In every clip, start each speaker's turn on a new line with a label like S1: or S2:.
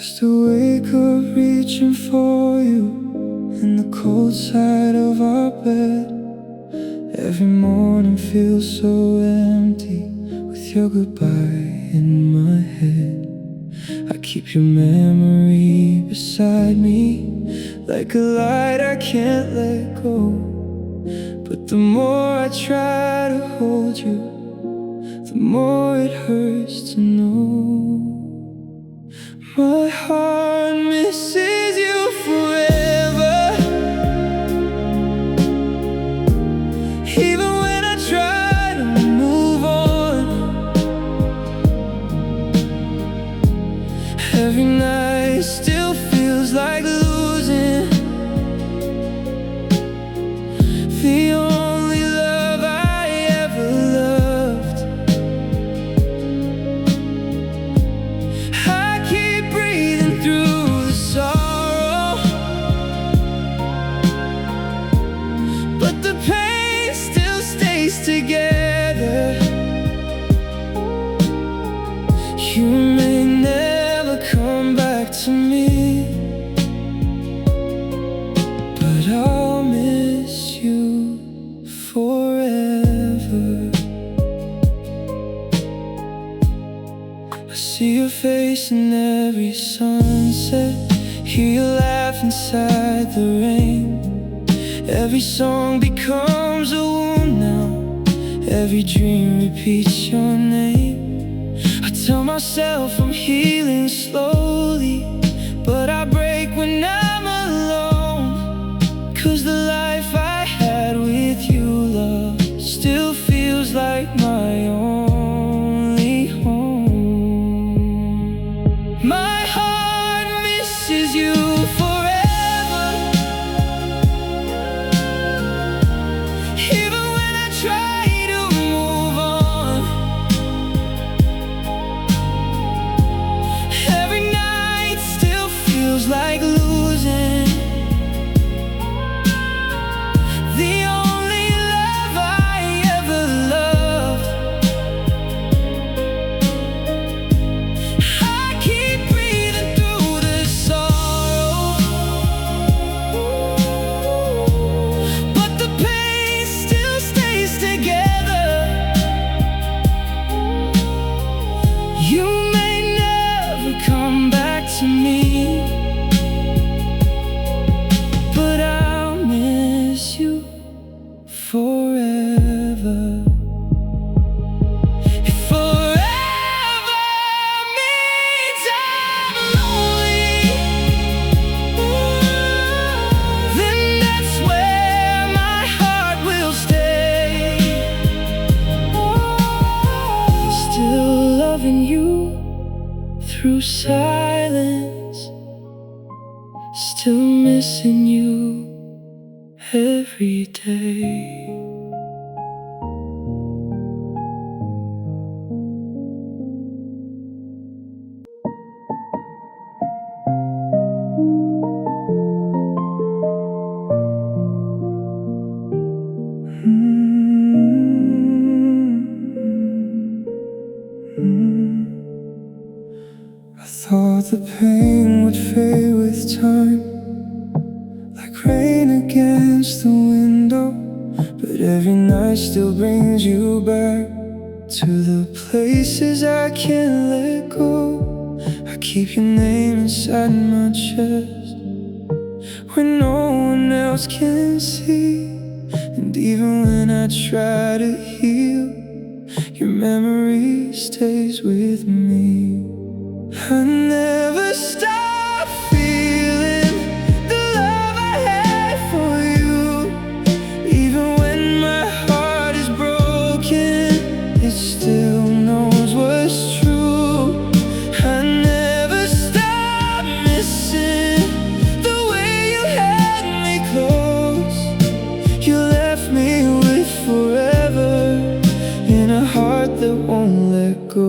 S1: Used to wake up reaching for you in the cold side of our bed. Every morning feels so empty with your goodbye in my head. I keep your memory beside me like a light I can't let go. But the more I try to hold you, the more it hurts to know my heart misses you forever. Even when I try to move on, every night still feels like losing the only love I ever loved. I keep breathing through the sorrow, but the pain still stays together. You may never come back to me, but I'll miss you forever. I see your face in every sunset, hear you laugh inside the rain. Every song becomes a wound now, every dream repeats your name. I tell myself I'm healing slowly, but I break when I'm alone. 'Cause the life I had with you, love, still feels like my only home. My heart misses you forever. Even when I try to move on, every night still feels like losing the only love I ever loved. I keep breathing through the sorrow, but the pain still stays together. You may never come back to me, but I'll miss you forever. If forever means I'm lonely, then that's where my heart will stay. Still loving you through silence, still missing you every day. I thought the pain would fade with time, like rain against the window, but every night still brings you back to the places I can't let go. I keep your name inside my chest when no one else can see, and even when I try to heal, your memory stays with me. I never stop feeling the love I had for you. Even when my heart is broken, it still knows what's true. I never stop missing the way you held me close. You left me with forever in a heart that won't let go.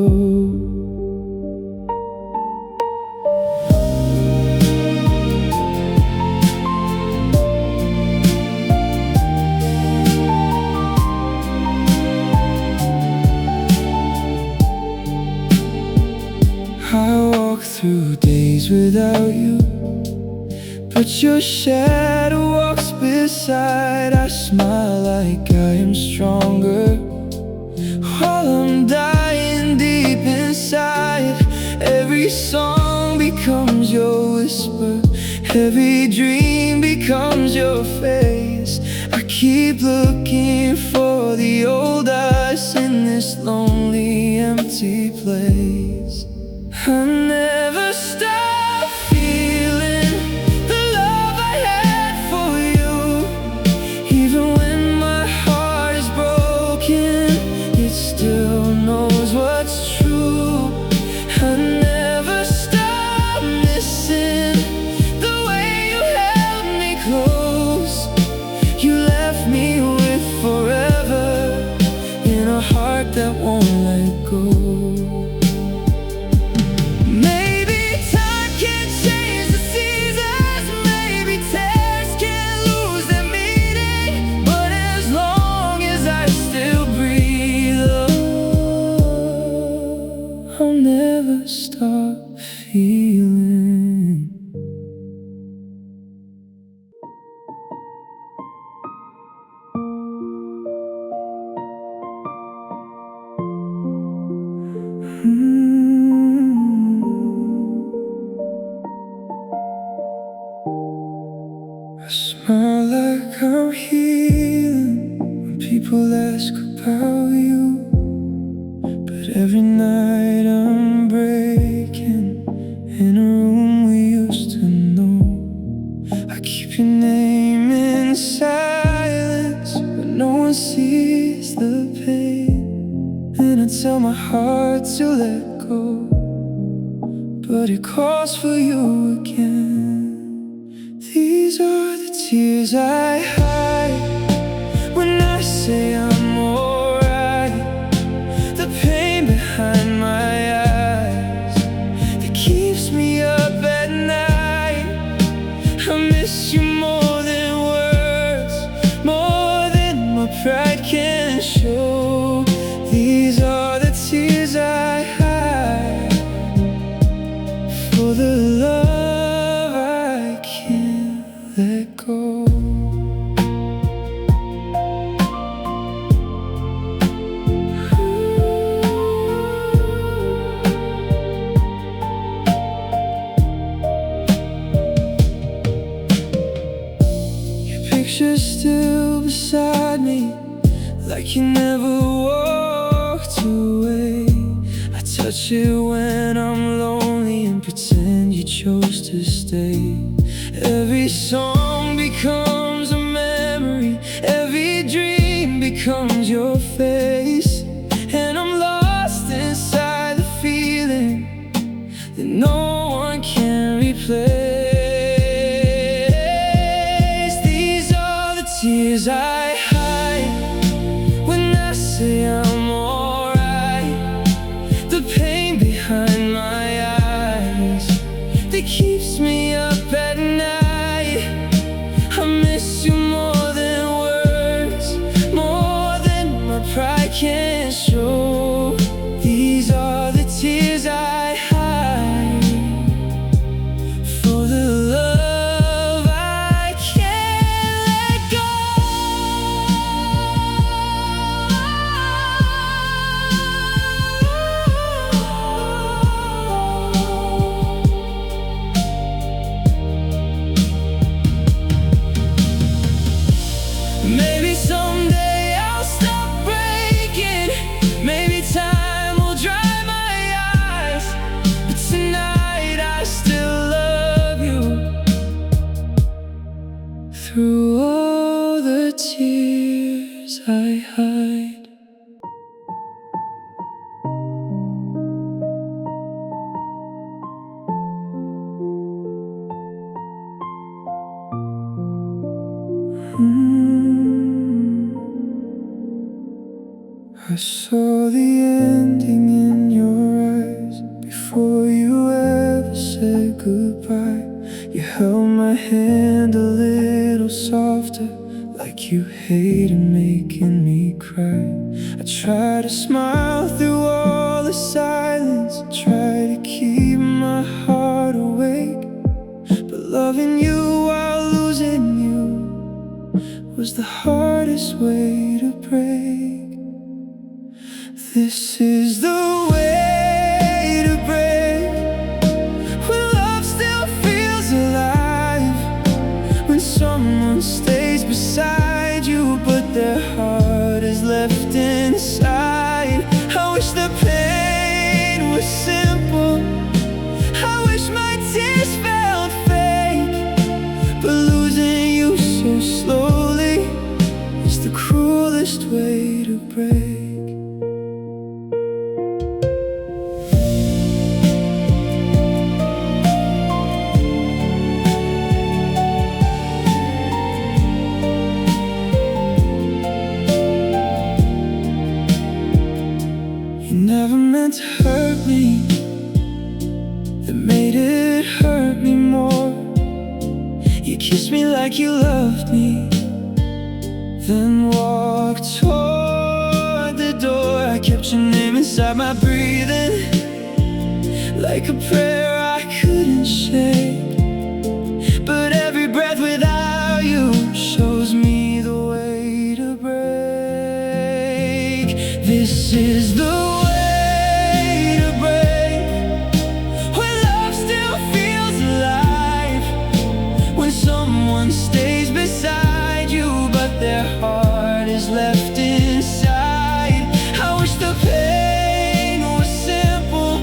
S1: I walk through through days without you, but your shadow walks beside. I smile like I am stronger while I'm dying deep inside. Every song becomes your whisper, every dream becomes your face. I keep looking for the old us in this lonely, empty place. I never stop feeling the love I had for you. Even when my heart is broken, it still knows what's true. I never stop missing the way you held me close. You left me with forever in a heart that won't let go. I'll never stop feeling. I smile like I'm healing when people ask about you, but every night I'm breaking in a room we used to know. I keep your name in silence, but no one sees the pain. And I tell my heart to let go, but it calls for you again. These are the tears I hide when I say I'm alright. The pain behind my eyes that keeps me up at night. I miss you more than words, more than my pride can show. These are the tears I hide for the love I can't let go. Picture's still beside me, like you never walked away. I touch it when I'm lonely and pretend you chose to stay. Every song becomes a memory, every dream becomes your face. And I'm lost inside the feeling that no one can replace. Tears I hide when I say I'm alright. The pain behind my eyes that keeps me up at night. I miss you more than words, more than my pride can show. These are the tears I hide for the love I can't let go. Maybe someday I'll stop breaking. Maybe time will dry my eyes, but tonight I still love you through all the tears I hide. I saw the ending in your eyes before you ever said goodbye. You held my hand a little softer, like you hated making me cry. I try to smile through all the silence, try to keep my heart was the hardest way to break. This is the way to break, when love still feels alive, when someone stays beside you but their heart is left inside. I wish the pain was simple, I wish my tears felt fake, but losing you so slowly is the cruelest way to break. You never meant to hurt me, that made it hurt me more. You kissed me like you loved me, then walked toward the door. I kept your name inside my breathing, like a prayer I couldn't shake. But every breath without you shows me the way to break. This is the way to break, when love still feels alive, when someone stays beside you but their heart is left inside. I wish the pain was simple,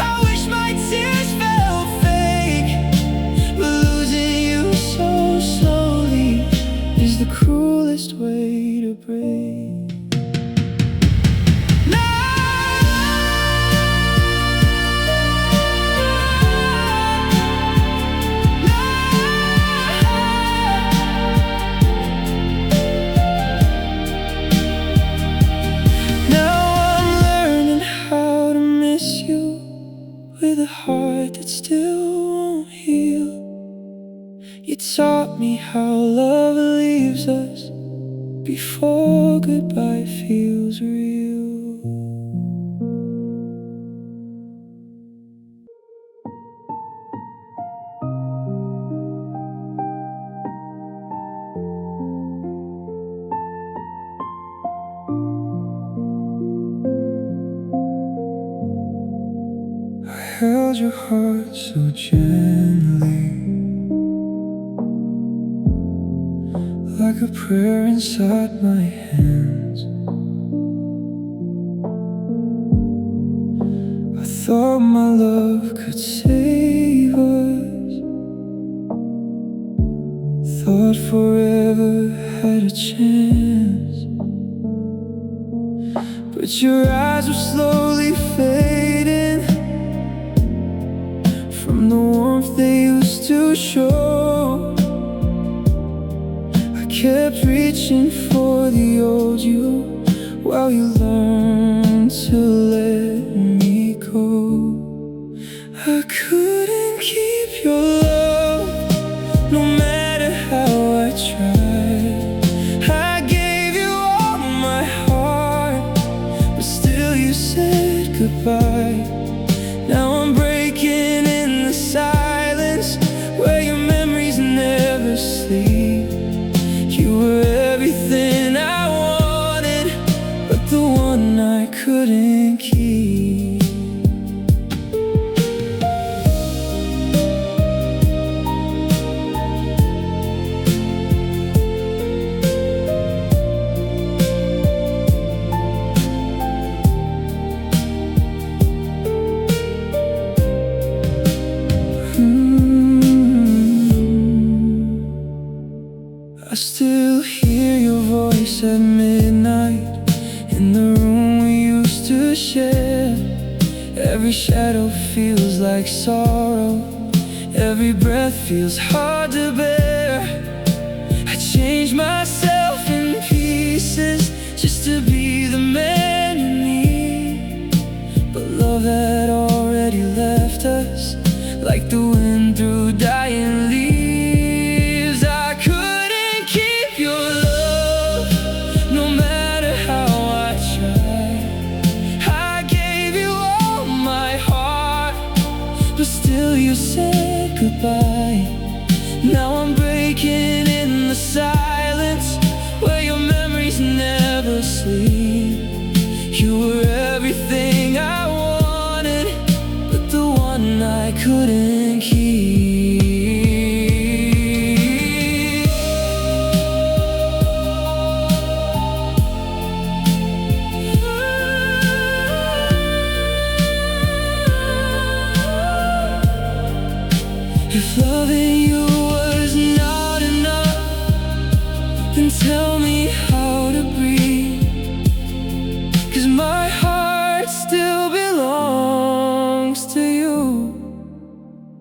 S1: I wish my tears felt fake, but losing you so slowly is the cruelest way to break. With a heart that still won't heal, you taught me how love leaves us before goodbye feels real. I held your heart so gently, like a prayer inside my hands. I thought my love could save us, thought forever had a chance. But your eyes were slowly fading from the warmth they used to show. I kept reaching for the old you while you learned to let me go. I couldn't keep your love, no matter how I tried. I gave you all my heart, but still you said goodbye. Now I'm breaking in the silence where your memories never sleep. You were everything I wanted, but the one I couldn't keep. I still hear your voice at midnight in the room we used to share. Every shadow feels like sorrow, every breath feels hard to bear. I changed myself in pieces just to be the man you need, but love had already left us like the wind through dying leaves. I couldn't keep your love, no matter how I tried. I gave you all my heart, but still you said goodbye. Now I'm breaking in the silence one I couldn't keep. If loving you was not enough, then tell me how to breathe. 'Cause my heart still belongs to you,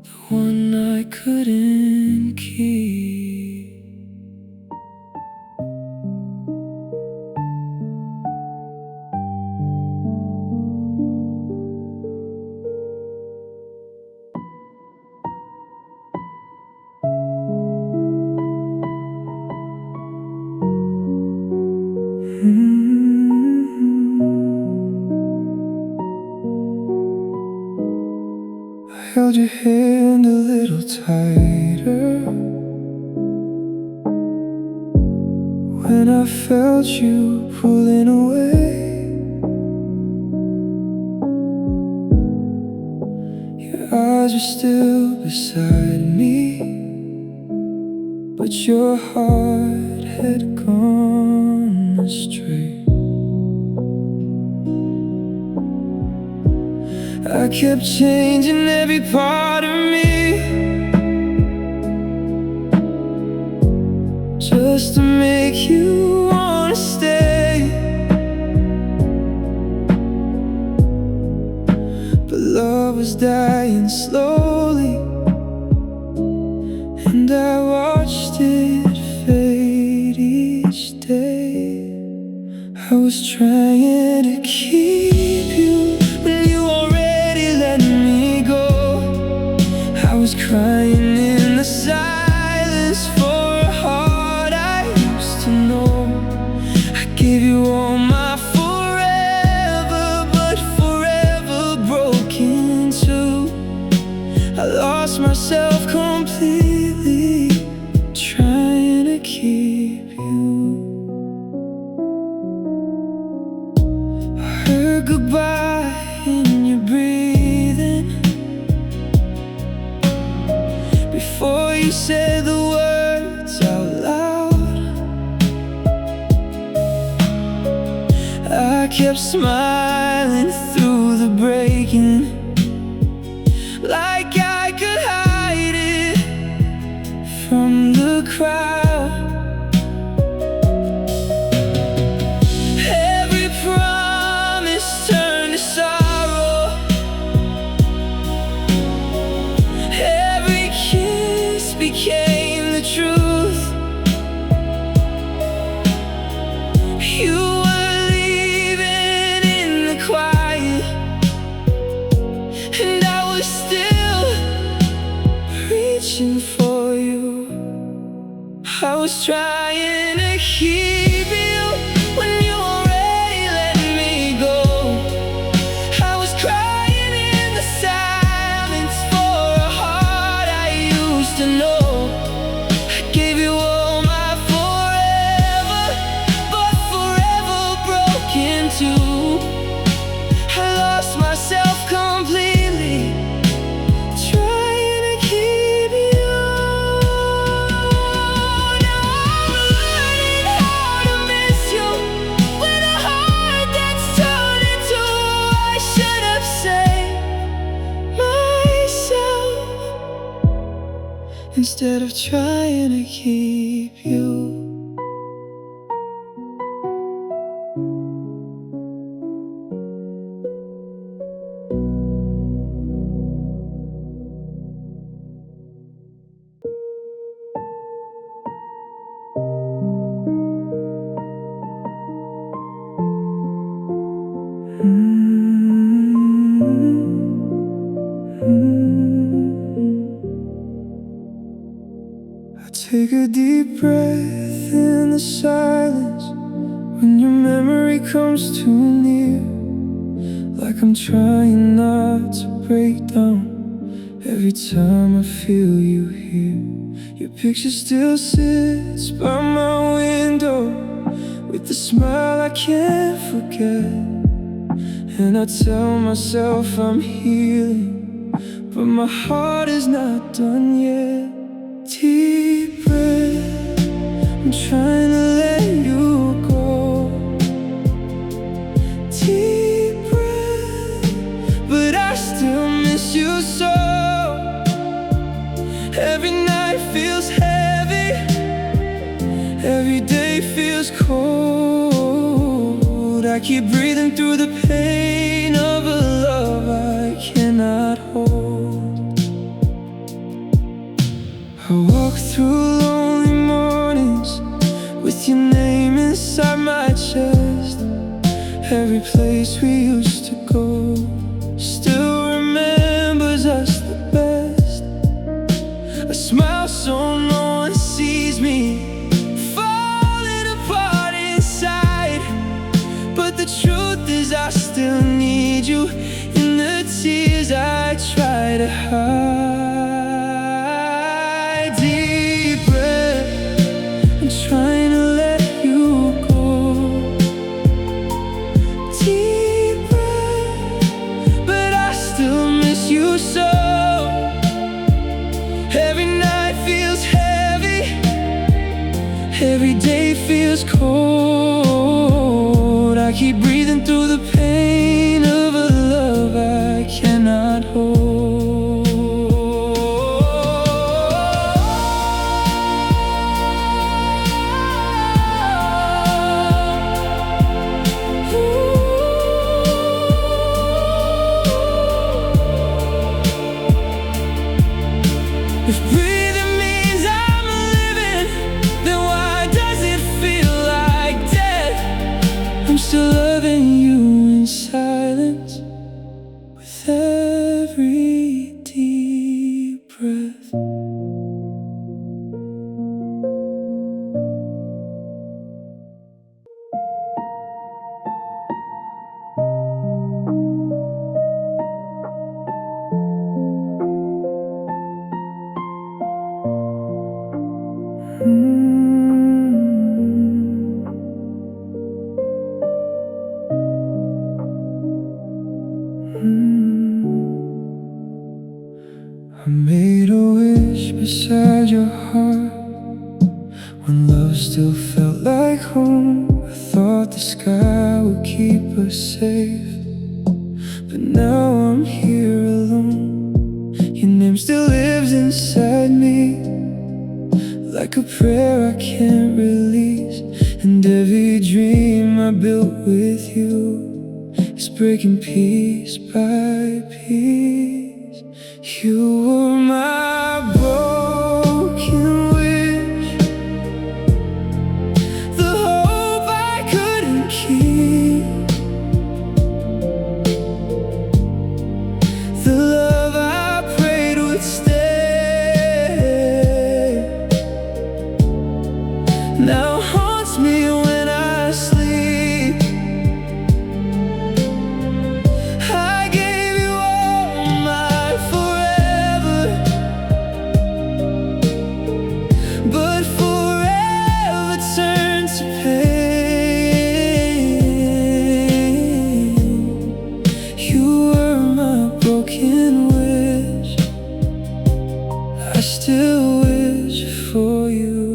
S1: the one I couldn't keep. I held your hand a little tighter when I felt you pulling away. Your eyes were still beside me, but your heart had gone astray. I kept changing every part of me just to make you wanna stay. But love was dying slowly, and I watched it fade each day. I was trying to keep you when you already let me go. I was crying in the silence for a heart I used to know. I gave you all my forever, but forever broken too. I lost myself completely trying to keep you. I heard goodbye in your breathing before you said the words out loud. I kept smiling through the breaking, like I could hide it from the crowd. Every promise turned to sorrow, every kiss became the truth. You were leaving in the quiet, and I was still reaching for you. I was trying to keep you when you already let me go. I was crying in the silence for a heart I used to know. I gave you all my forever, but forever broken too. I lost myself completely trying to keep you. Now I'm learning how to miss you with a heart that's turned into I should have saved myself instead of trying to keep you. I take a deep breath in the silence when your memory comes too near, like I'm trying not to break down every time I feel you here. Your picture still sits by my window with the smile I can't forget, and I tell myself I'm healing, but my heart is not done yet. Deep breath, I'm trying to let you go. Deep breath, but I still miss you so. Every night feels heavy, every day feels cold. I keep breathing through the pain of a love I cannot hold. I walk through lonely mornings with your name inside my chest. Every place we used to go still remembers us the best. A smile so no one sees me, falling apart inside. But the truth is I still need you in the tears I try to hide. Deep breath, I'm trying to let you go. Deep breath, but I still miss you so. Every night feels heavy, every day feels cold. I keep breathing through the pain of a love I cannot hold. If breathing means I'm living, then why does it feel like death? I'm still loving you in silence with every deep breath. I made a wish beside your heart when love still felt like home. I thought the sky would keep us safe, but now I'm here alone. Your name still lives inside me, like a prayer I can't release. And every dream I built with you is breaking piece by piece. You were my broken wish, the hope I couldn't keep, the love I prayed would stay. Now haunts me when I sleep. I gave you all my forever, but forever turned to pain. You were my broken wish, I still wish for you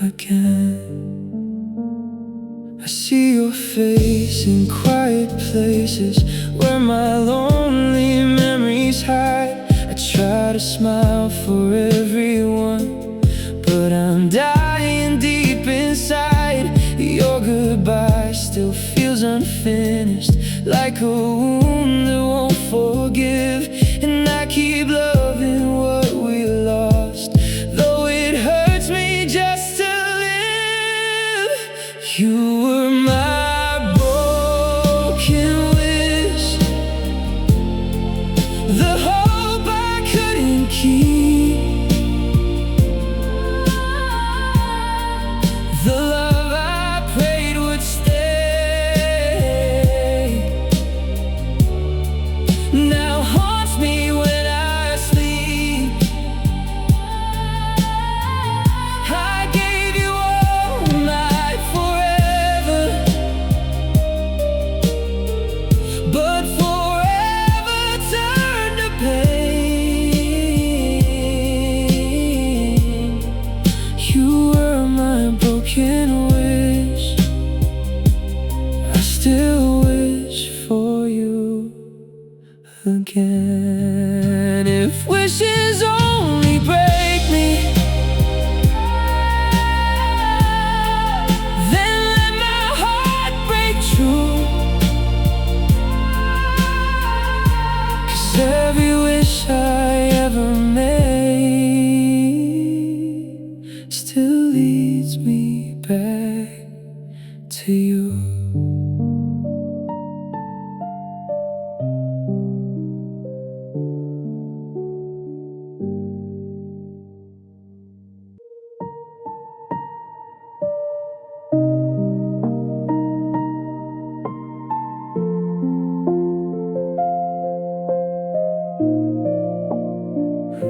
S1: again. I see your face in quiet places where my lonely memories hide. I try to smile for everyone, but I'm dying deep inside. Your goodbye still feels unfinished, like a wound that won't forgive. And I keep loving what we lost, though it hurts me just to live. You were my broken wish, the hope I couldn't keep, the love I prayed would stay. Now haunts I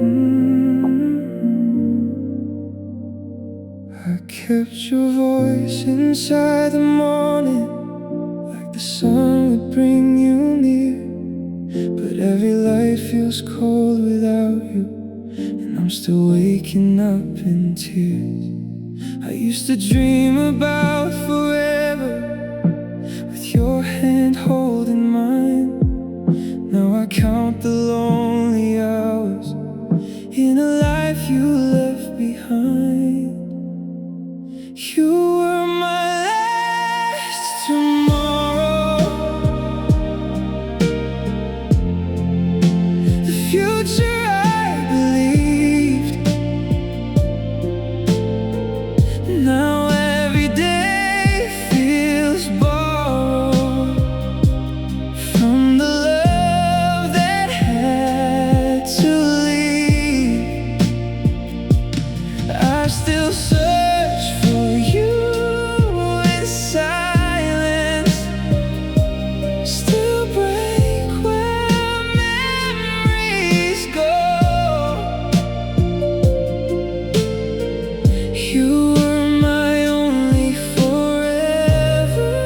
S1: kept your voice inside the morning, like the sun would bring you near. But every light feels cold without you, and I'm still waking up in tears. I used to dream about forever, with your hand holding mine. Now I count the lonely hours in a life you left behind. You were my last tomorrow, the future I believed. Now every day feels borrowed from the love that had to leave. I still search for you in silence, still break where memories go. You were my only forever,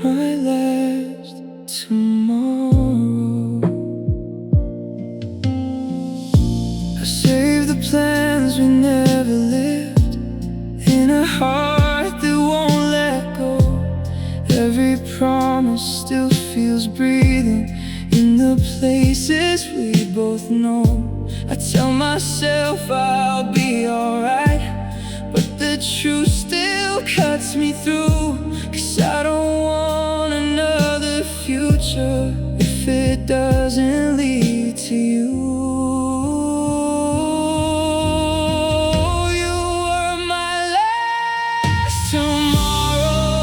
S1: my last tomorrow. I saved the plans we never lived in a heart that won't let go. Every promise still feels breathing in the places we both know. I tell myself I'll be alright, but the truth still cuts me through. 'Cause I don't want another future if it doesn't lead to you. You were my last tomorrow,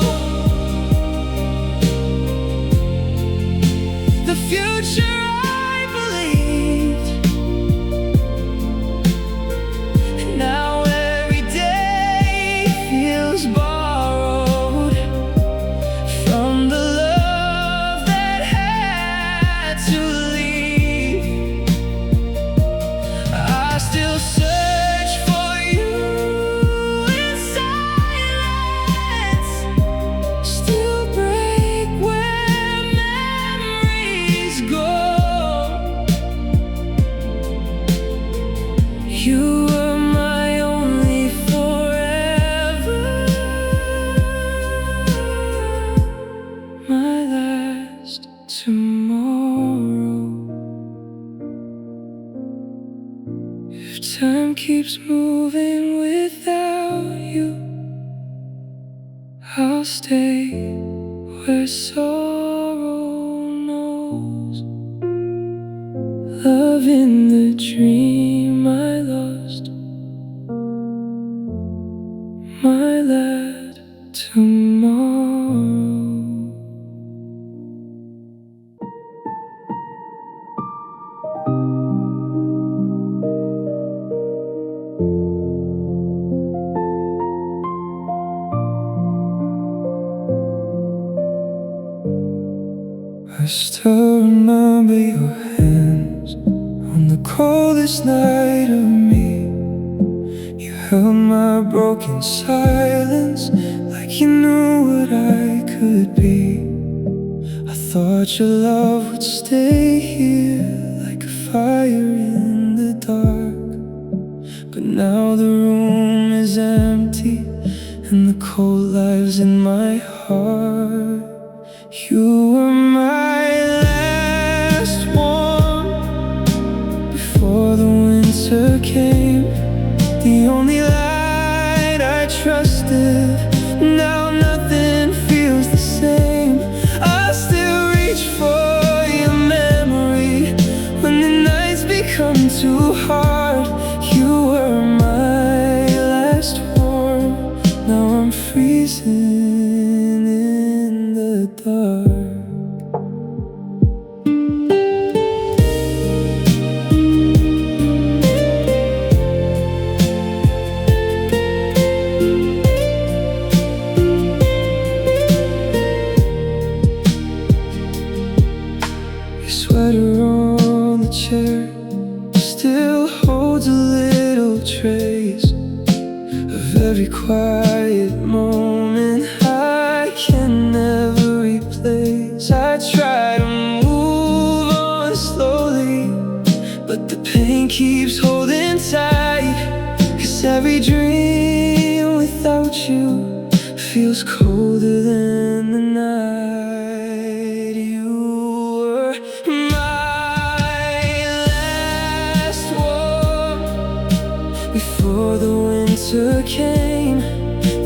S1: the future I believed. Now every day feels borrowed from the love that had to leave. I still search for you in silence, still break where memories go. You were my only forever, my last tomorrow. If time keeps moving without you, I'll stay where sorrow knows. Love in the dream I lost, my last tomorrow. I still remember your hands on the coldest night of me. You held my broken silence like you knew what I could be. I thought your love would stay here like a fire in the dark. But now the room is empty and the cold lives in my heart. You were my last one before the winter came, the only light I trusted. Now nothing feels the same. I still reach for your memory when the nights become too hard. You were my last warmth, now I'm freezing in the dark. chair still holds a little trace of every quiet moment I can never replace. I try to move on slowly, but the pain keeps holding tight. 'Cause every dream without you feels colder than the night. You were my last warmth before the winter came,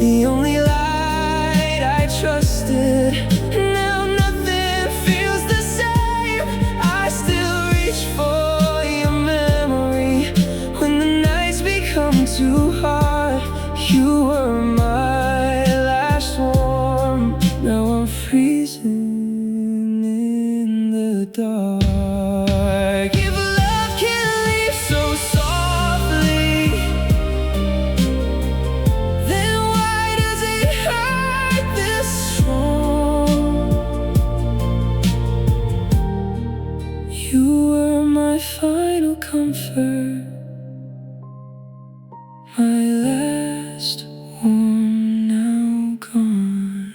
S1: the only light I trusted. Now nothing feels the same. I still reach for your memory when the nights become too hard. You were my last warmth. Now I'm freezing in the dark. If love can leave so softly, then why does it hurt this strong? You were my final comfort, my last one, now gone.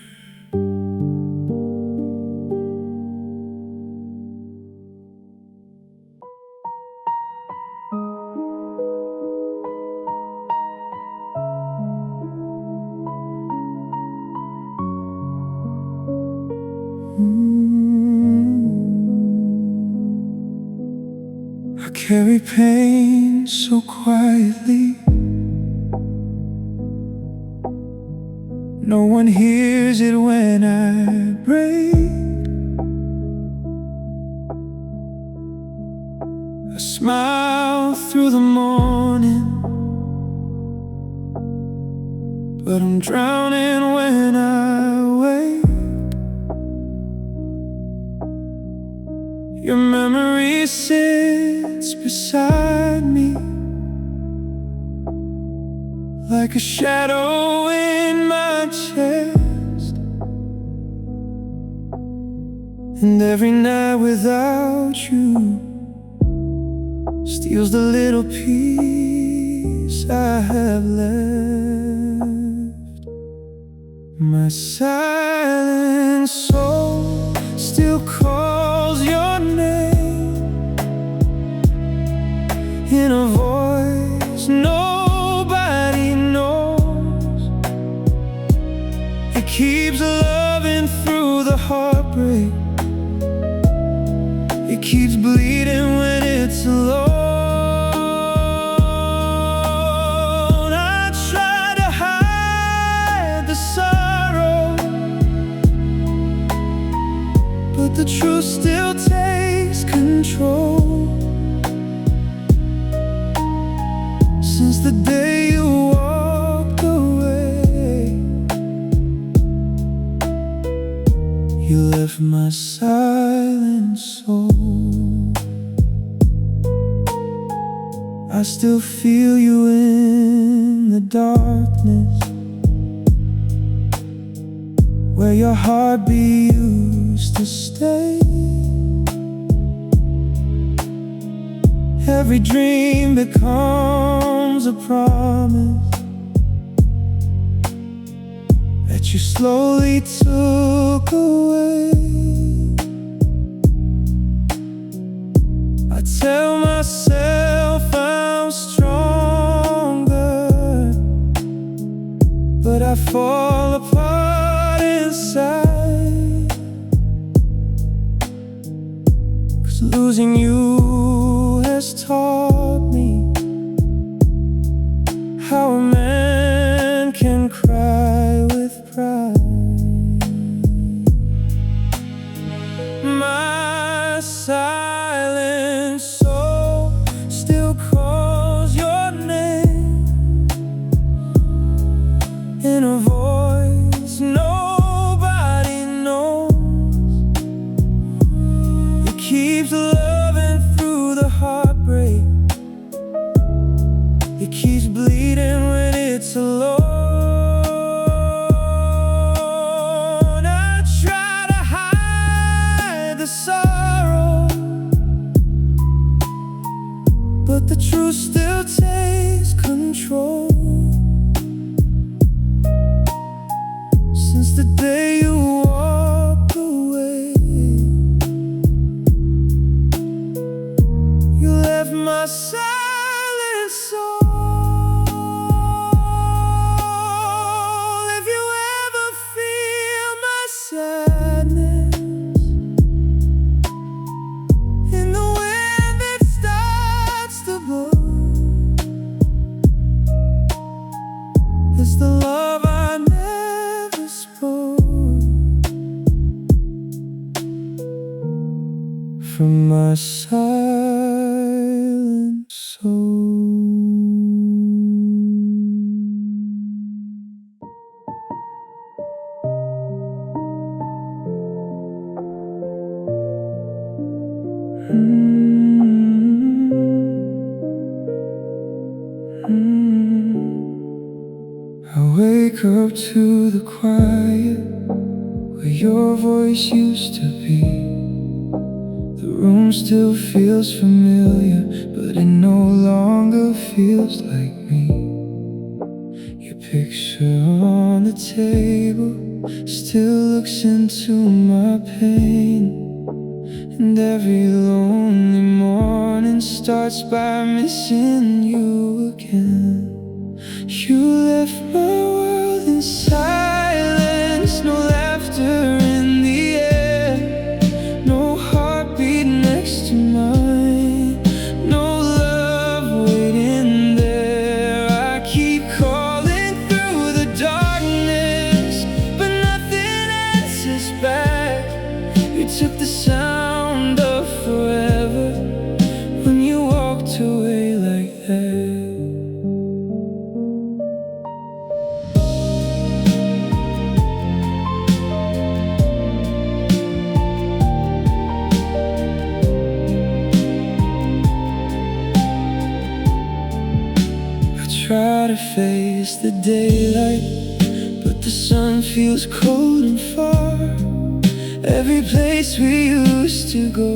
S1: I carry pain so quietly, no one hears it when I break. I smile through the morning, but I'm drowning when I wake. Your memory sits beside me like a shadow in my chest. And every night without you steals the little peace I have left. My silent soul still calls your name in a voice nobody knows. It keeps loving through the heartbreak. It keeps bleeding when it's alone. I try to hide the sorrow, but the truth still takes control. Since the day you walked away, you left my silent soul. I still feel you in the darkness, where your heartbeat used to stay. Every dream becomes a promise that you slowly took away. I tell myself I'm stronger, but I fall apart inside. 'Cause losing you has taught me how a man can cry with pride. My silent soul still calls your name in a voice nobody knows. It keeps loving through the heartbreak. It keeps bleeding when it's alone. I try to hide the sorrow, my silent soul. If you ever feel my sadness in the wind that starts to blow, it's the love I never spoke from my silent soul. I wake up to the quiet where your voice used to be. The room still feels familiar, but it no longer feels like me. Your picture on the table still looks into my pain, and every lonely morning starts by missing you again. You left my world in silence, no laughter in the air, no heartbeat next to mine, no love waiting there. I keep calling through the darkness, but nothing answers back. You took the sound of forever when you walked away like that. Try to face the daylight, but the sun feels cold and far. Every place we used to go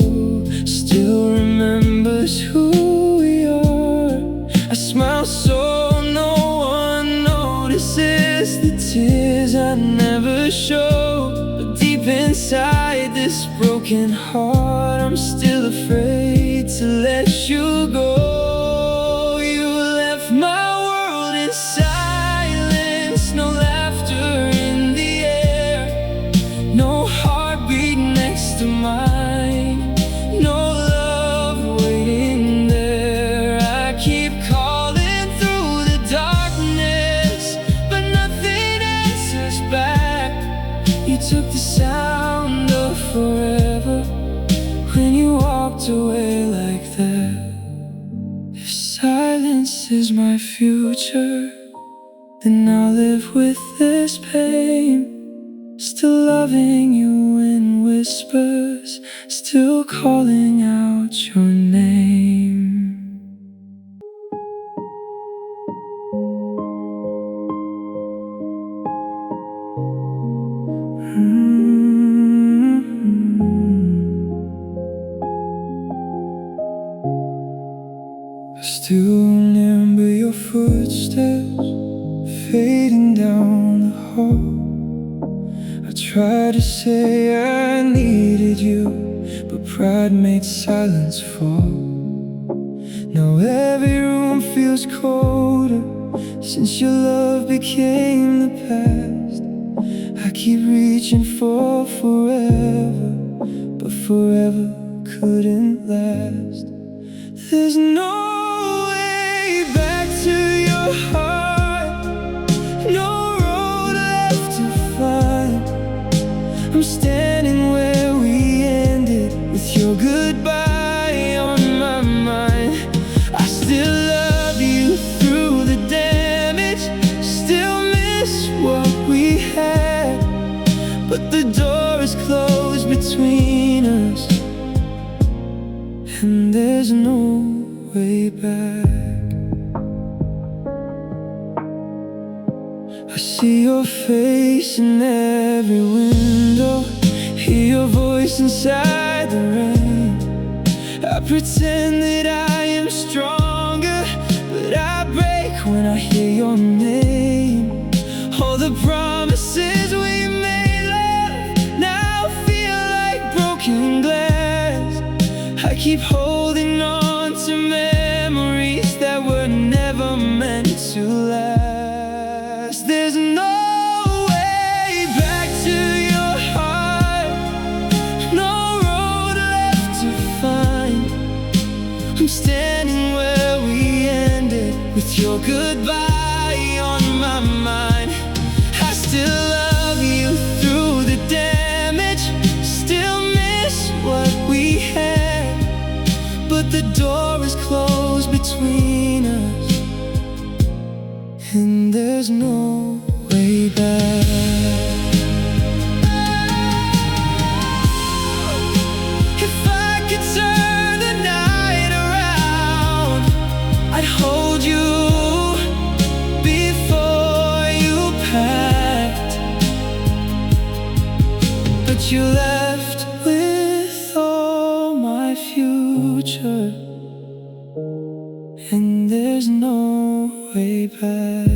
S1: still remembers who we are. I smile so no one notices the tears I never show, but deep inside this broken heart, I'm still afraid to let you go. You left my silence, no laughter in the air, no heartbeat next to mine, no love waiting there. I keep calling through the darkness, but nothing answers back. You took the sound of forever when you walked away like that. If silence is my future, then I'll live with this pain. Still loving you in whispers, still calling out your name. I still remember your footsteps fading down the hall. I tried to say I needed you, but pride made silence fall. Now every room feels colder since your love became the past. I keep reaching for forever, but forever couldn't last. There's no way back to your heart, no road left to find. I'm standing where we ended, with your goodbye on my mind. I still love you through the damage, still miss what we had, but the door is closed between us, and there's no way back. I see your face in every window, hear your voice inside the rain. I pretend that I am stronger, but I break when I hear your name. All the promises we made, love, now feel like broken glass. I keep holding on to memories I'm standing where we ended, with your goodbye on my mind. I still love you through the damage, still miss what we had, but the door is closed between us, and there's no way back. If I could turn the night around, I'd hold you before you packed, but you left with all my future, and there's no way back.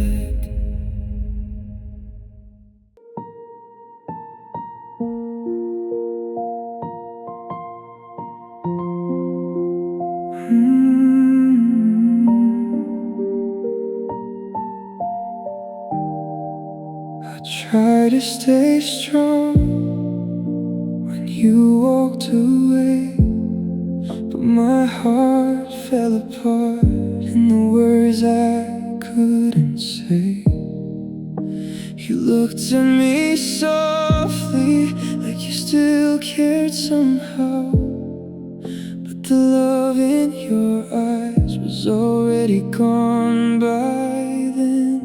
S1: I tried to stay strong when you walked away, but my heart fell apart in the words I couldn't say. You looked at me softly, like you still cared somehow, but the love in your eyes was already gone by then.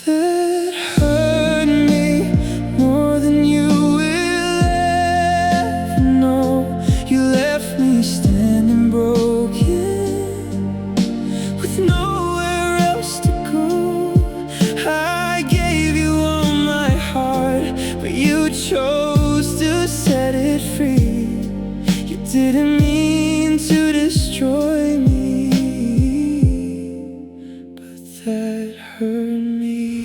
S1: That hurt me more than you will ever know. You left me standing broken, with nowhere else to go. I gave you all my heart, but you chose to set it free. You didn't mean to destroy me, but that hurt me.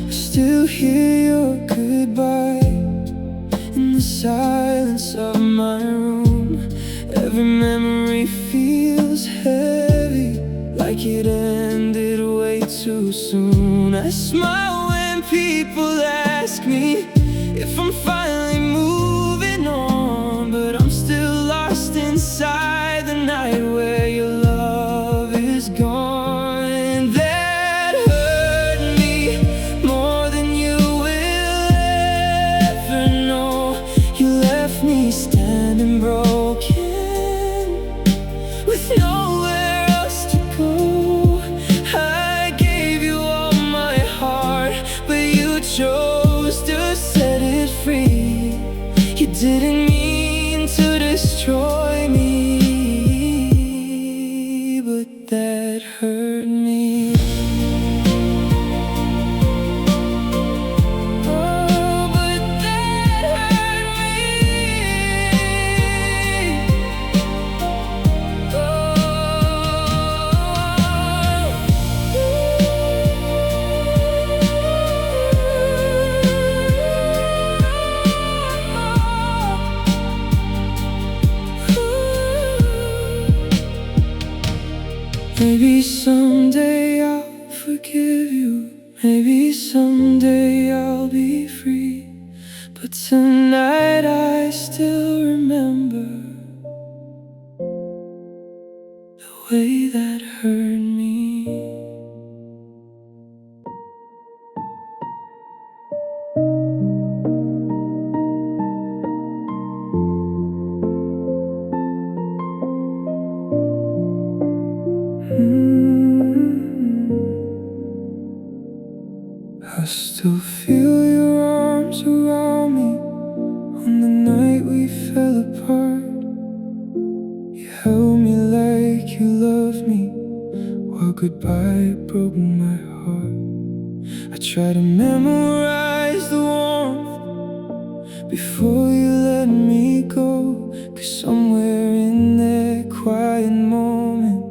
S1: Still hear your goodbye in the silence of my room. Every memory feels heavy, like it ended way too soon. I smile when people ask me if I'm finally moving on, but I'm still lost inside the night where your love is gone. And that hurt me more than you will ever know. You left me standing broken, with nowhere else to go. I gave you all my heart, but you chose to set it free. You didn't mean to destroy me, but that hurt me. Oh, but that hurt me. Maybe someday I'll forgive you, maybe someday I'll be free, but tonight I still remember the way that hurt me. I still feel your arms around me on the night we fell apart. You held me like you loved me, while goodbye broke my heart. I try to memorize the warmth before you let me go, 'cause somewhere in that quiet moment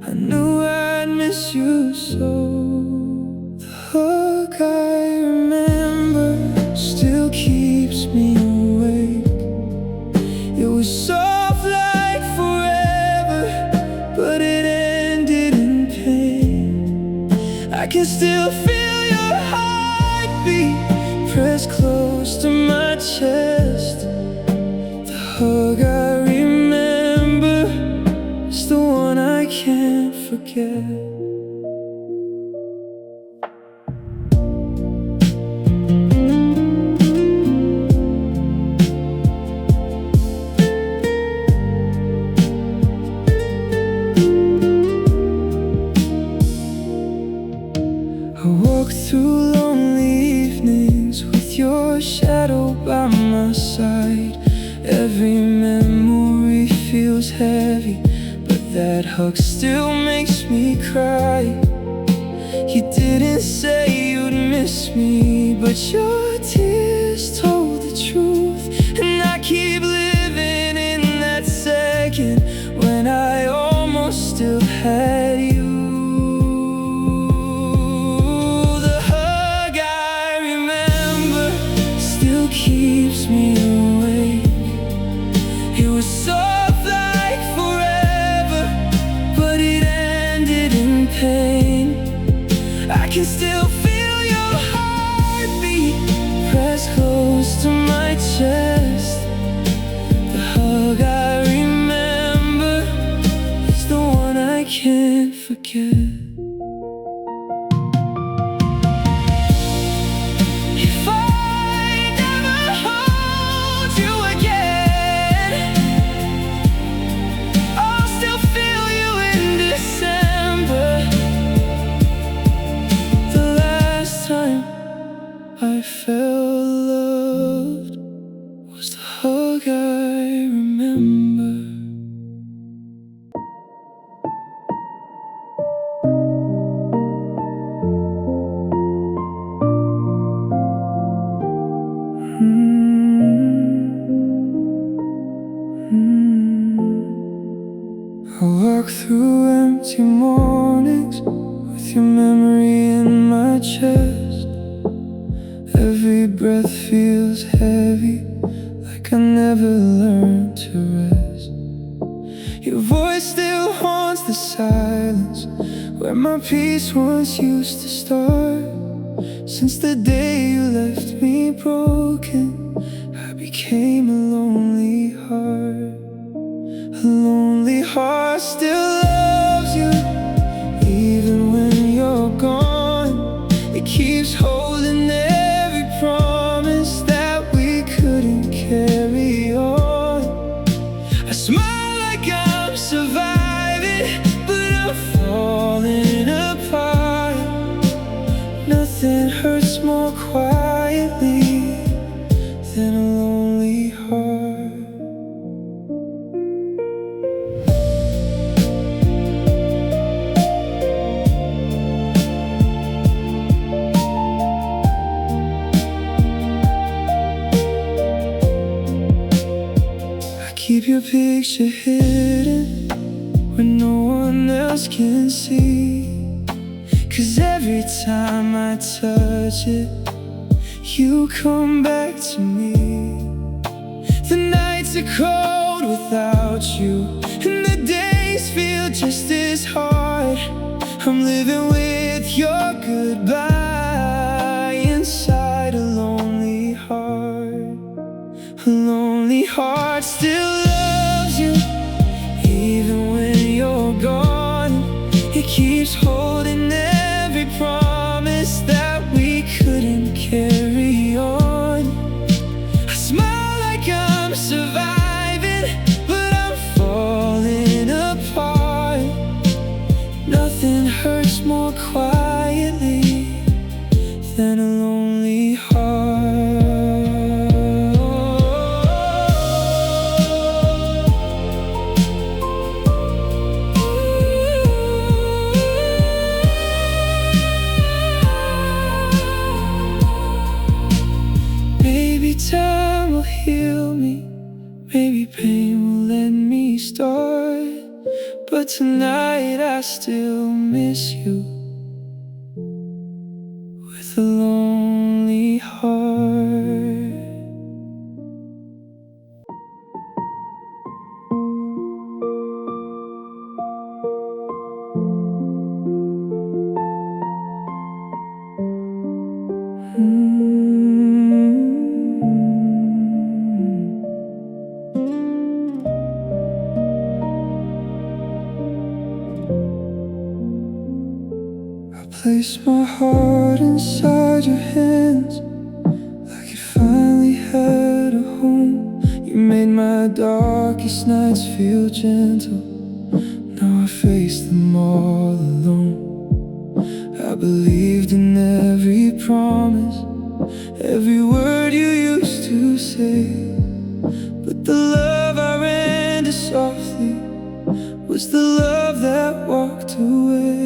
S1: I knew I'd miss you so. The hug I remember still keeps me awake. It was soft like can still feel your heartbeat pressed close to my chest. The hug I remember is the one I can't forget. I walk through lonely evenings with your shadow by my side. Every memory feels heavy, but that hug still makes me cry. You didn't say you'd miss me, but your tears told the truth. And I keep living in that second when I almost still had you. Keeps me awake. It was soft like forever, but it ended in pain. I can still feel your heartbeat pressed close to my chest. The hug I remember is the one I can't forget. I felt loved was the hug I remember. I walk through empty mornings with your memory in my chest. Every breath feels heavy, like I never learned to rest. Your voice still haunts the silence where my peace once used to start. Since the day you left me broken, I became a lonely heart. A lonely heart still loves you, even when you're gone. It keeps holding every promise that we couldn't carry on. I smile like I'm surviving, but I'm falling apart. Nothing hurts more quietly than a lonely heart. Keep your picture hidden where no one else can see. 'Cause every time I touch it, you come back to me. The nights are cold without you, and the days feel just as hard. I'm living with your goodbye inside a lonely heart. A lonely heart still loves you, even when you're gone. It keeps holding every promise that we couldn't carry on. I smile like I'm surviving, but I'm falling apart. Nothing hurts more quietly than a lonely heart. Maybe time will heal me, maybe pain will let me start. But tonight I still miss you with a lonely heart. Place my heart inside your hands, like it finally had a home. You made my darkest nights feel gentle. Now I face them all alone. I believed in every promise, every word you used to say, but the love I ran to softly was the love that walked away.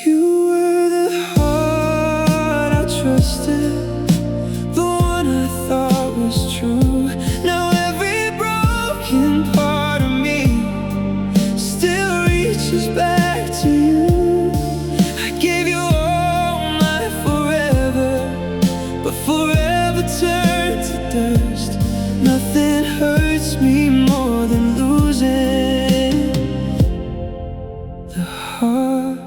S1: You were the heart I trusted, the one I thought was true. Now every broken part of me still reaches back to you. I gave you all my forever, but forever turned to dust. Nothing hurts me more than losing the heart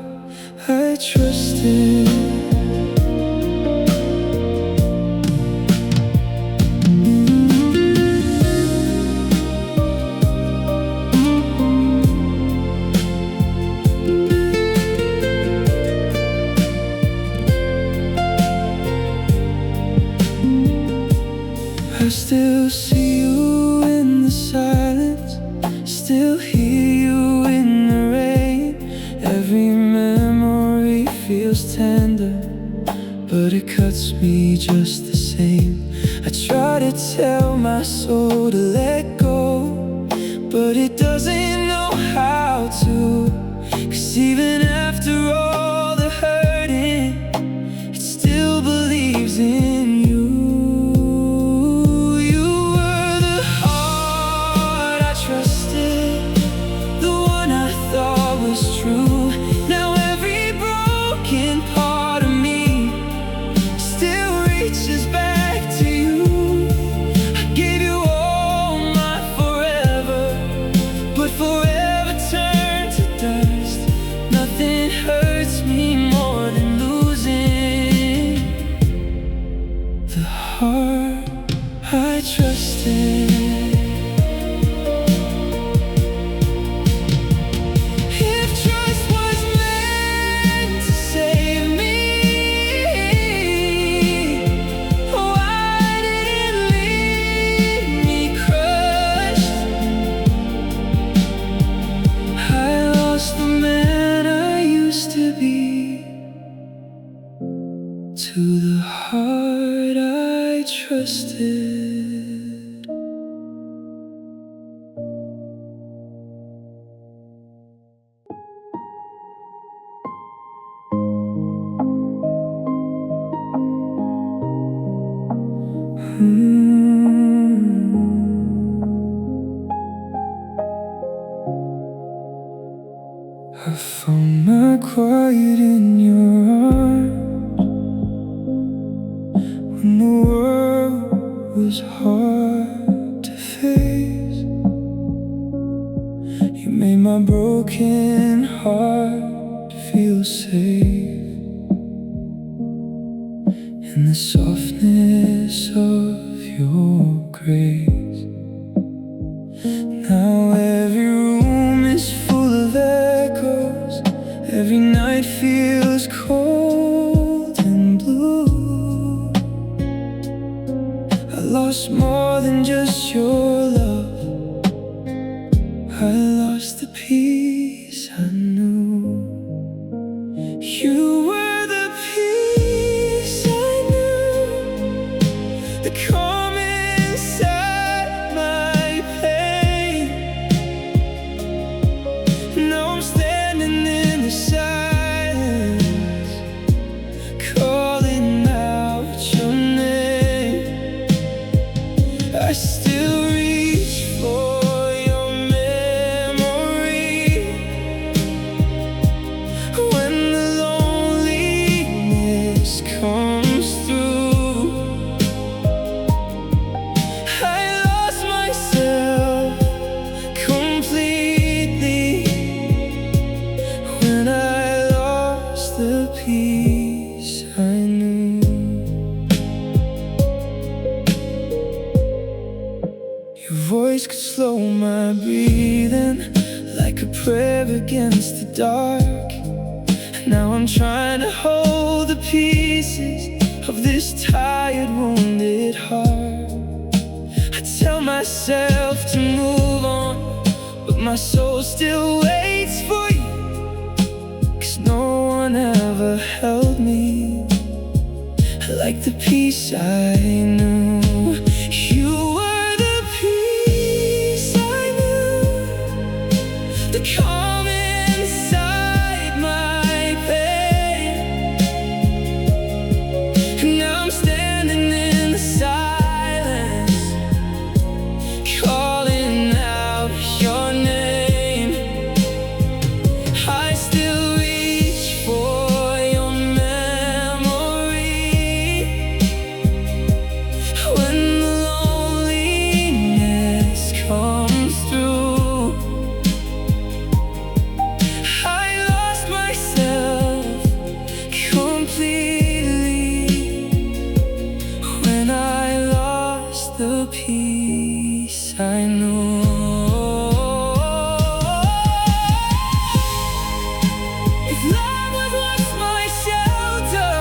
S1: I trusted. I still see you in the silence, still hear you in the rain. Every memory feels tender, but it cuts me just the same. I try to tell my soul to let go, but it doesn't know how to. 'Cause even after all the hurting, it still believes in you. You were the heart I trusted, the one I thought was true. Now every broken part of me still reaches back to you. I gave you all my forever, but forever turned to dust. Nothing hurts me more than losing the heart I trusted. If trust was meant to save me, why did it leave me crushed? I lost the man I used to be, to the heart I trusted. I found my quiet in your arms when the world was hard to face. You made my broken heart feel safe in the softness of your grace. Now every room is full of echoes, every night feels cold and blue. I lost more than just your love, I lost the peace I knew. You were the peace I knew, the calm inside my pain. Now I'm standing in the silence, calling out your name. I still reach for your memory when the loneliness comes through. I lost myself completely when I lost the peace I knew. Your voice could slow my breathing like a prayer against the dark. Now I'm trying to hold the pieces of this tired, wounded heart. I tell myself to move on, but my soul still waits for you. 'Cause no one ever held me like the peace I knew. You were the peace I knew, the calm inside my pain. And now I'm standing in the silence, calling out your name. I still reach for your memory when the loneliness comes through. I lost myself completely when I lost the peace I knew. If love was once my shelter,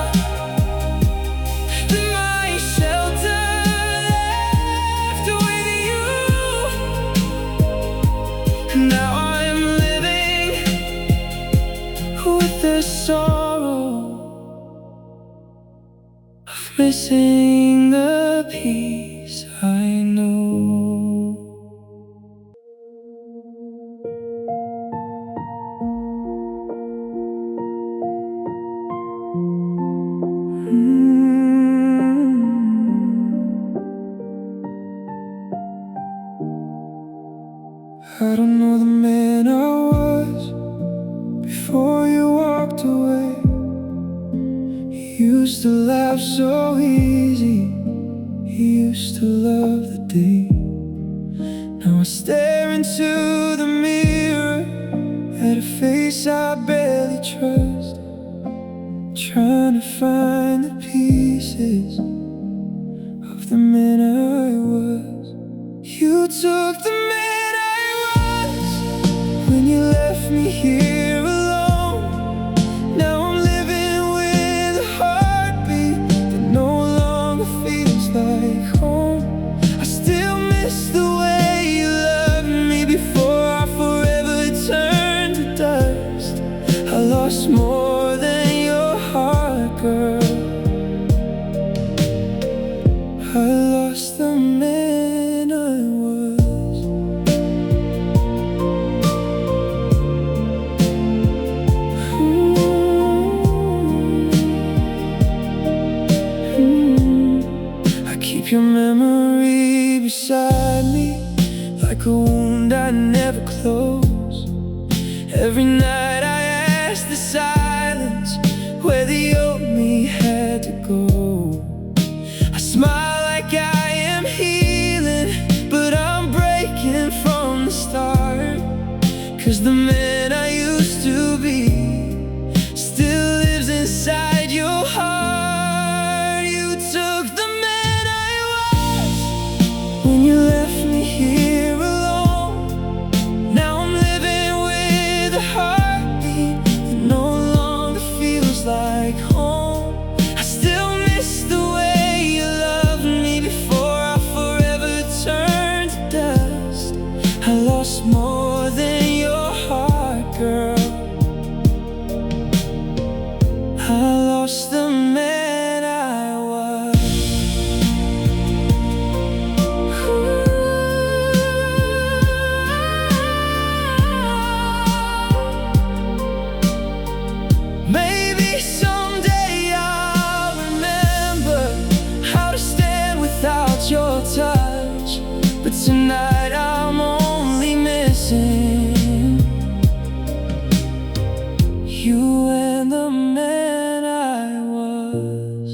S1: then my shelter left with you. Now I'm living with the sorrow of missing the peace I knew. I don't know the man I was before you walked away. He used to laugh so easy, he used to love the day. Now I stare into the mirror at a face I barely trust, trying to find the pieces of the man I was. You took the man I was when you left me here alone. Now I'm living with a heartbeat that no longer feels like home. I still miss the way you loved me before I forever turned to dust. I lost more than your heart, girl. I lost the man I was. I keep your memory beside me like a wound I never close. Every night I ask the silence where the old me had to go. I smile like I am healing, but I'm breaking from the start. 'Cause the man I used to be still lives inside your heart. You took the man I was when you left me here alone. Now I'm living with a heartbeat that no longer feels like home. I still miss the way you loved me before I forever turned to dust. I lost more than your heart, girl. I lost the man I was. Maybe someday I'll remember how to stand without your touch, but tonight I'm only missing you and the man I was.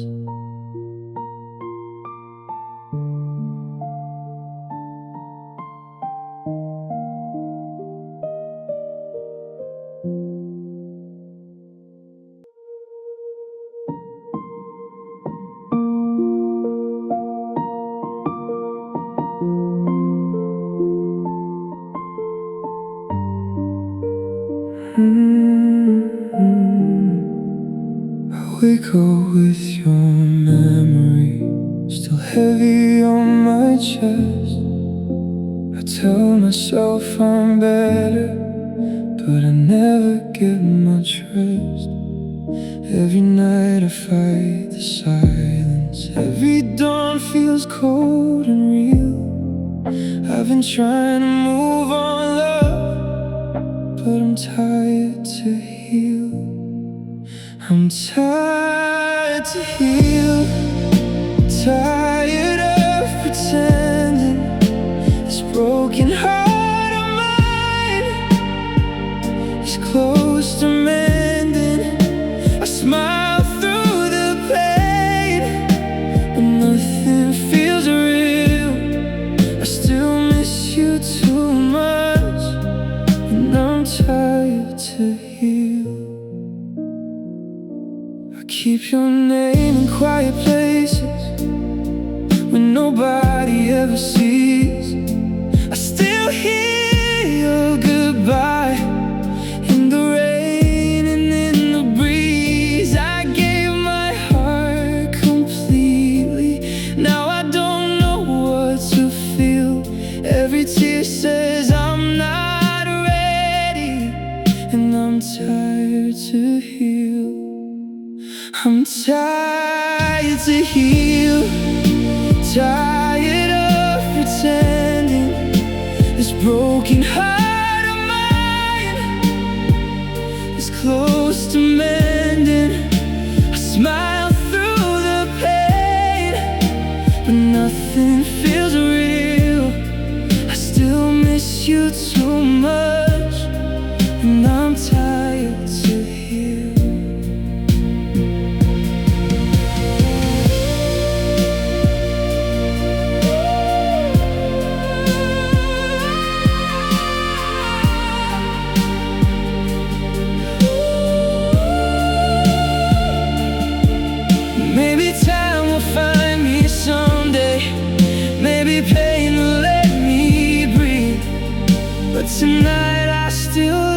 S1: wake up with your memory still heavy on my chest. I tell myself I'm better, but I never get much rest. Every night I fight the silence, every dawn feels cold and real. I've been trying to move on, love, but I'm tired to heal. I'm tired to heal, tired of pretending this broken heart of mine is close to mending. I smile through the pain, but nothing feels real. I still miss you too much, and I'm tired to heal. I keep your name in quiet places when nobody ever sees. I still hear your goodbye in the rain and in the breeze. I gave my heart completely, now I don't know what to feel. Every tear says I'm not ready, and I'm tired to heal. I'm tired to heal, tired of pretending this broken heart of mine is close to mending. I smile through the pain, but nothing feels real. I still miss you too much, and I'm tired to heal. Maybe time will find me someday, maybe pain will let me breathe, but tonight I still